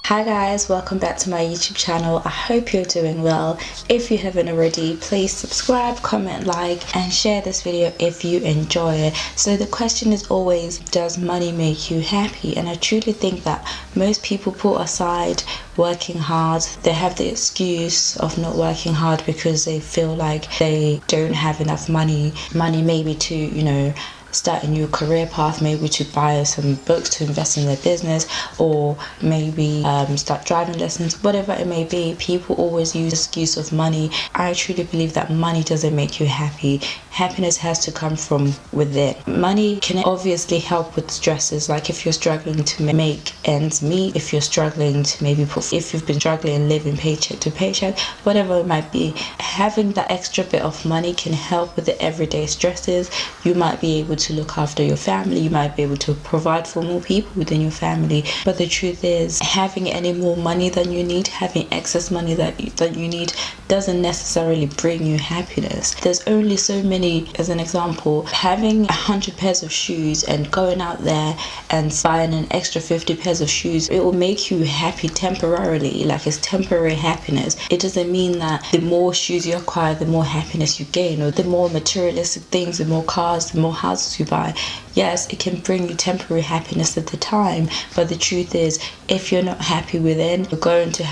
Hi guys, welcome back to my YouTube channel. I hope you're doing well. If you haven't already, please subscribe, comment, like and share this video if you enjoy it. So the question is always, does money make you happy? And I truly think that most people put aside working hard. They have the excuse of not working hard because they feel like they don't have enough money maybe to, start a new career path, maybe to buy some books to invest in their business, or maybe start driving lessons, whatever it may be. People always use the excuse of money. I truly believe that money doesn't make you happy. Happiness has to come from within. Money can obviously help with stresses, like if you're struggling to make ends meet, if you're struggling to if you've been struggling living paycheck to paycheck, whatever it might be, having that extra bit of money can help with the everyday stresses. You might be able to look after your family, you might be able to provide for more people within your family. But the truth is, having any more money than you need, having excess money that you need, doesn't necessarily bring you happiness. There's only so many. As an example, having 100 pairs of shoes and going out there and buying an extra 50 pairs of shoes, it will make you happy temporarily, like it's temporary happiness. It doesn't mean that the more shoes you acquire, the more happiness you gain, or the more materialistic things, the more cars, the more houses you buy. Yes, it can bring you temporary happiness at the time, but the truth is, if you're not happy within, you're going to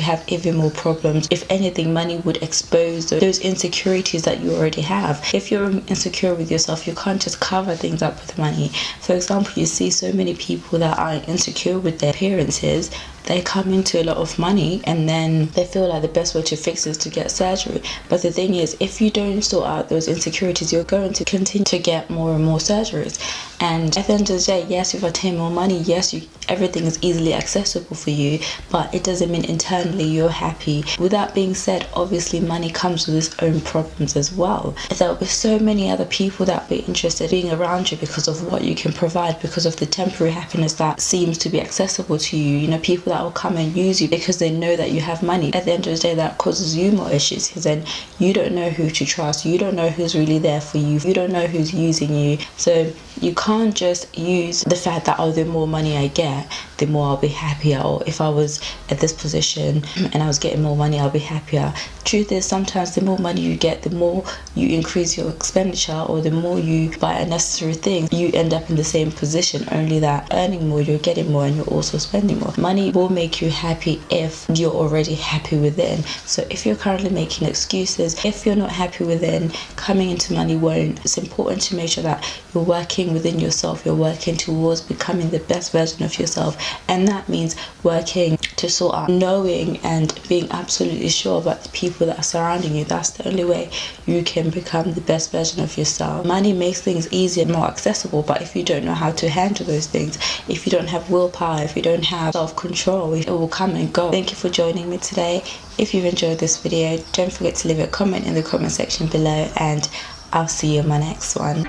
have even more problems. If anything, money would expose those insecurities that you already have. If you're insecure with yourself, you can't just cover things up with money. For example, you see so many people that are insecure with their appearances. They come into a lot of money and then they feel like the best way to fix it is to get surgery. But the thing is, if you don't sort out those insecurities, you're going to continue to get more and more surgeries. And at the end of the day, yes, you've attained more money, yes, everything is easily accessible for you, but it doesn't mean internally you're happy. With that being said, obviously money comes with its own problems as well. There will be so many other people that will be interested in being around you because of what you can provide, because of the temporary happiness that seems to be accessible to you. People that will come and use you because they know that you have money. At the end of the day, that causes you more issues, because then you don't know who to trust, you don't know who's really there for you, you don't know who's using you. So you can't just use the fact that, the more money I get, the more I'll be happier, or if I was at this position and I was getting more money, I'll be happier. Truth is, sometimes the more money you get, the more you increase your expenditure, or the more you buy unnecessary things, you end up in the same position, only that earning more, you're getting more, and you're also spending more. Money will make you happy if you're already happy within. So if you're currently making excuses, if you're not happy within, coming into money won't. It's important to make sure that you're working within yourself, you're working towards becoming the best version of yourself, and that means working to sort out knowing and being absolutely sure about the people that are surrounding you. That's the only way you can become the best version of yourself. Money makes things easier and more accessible, but if you don't know how to handle those things, if you don't have willpower, if you don't have self-control, it will come and go. Thank you for joining me today. If you've enjoyed this video, don't forget to leave a comment in the comment section below, and I'll see you in my next one.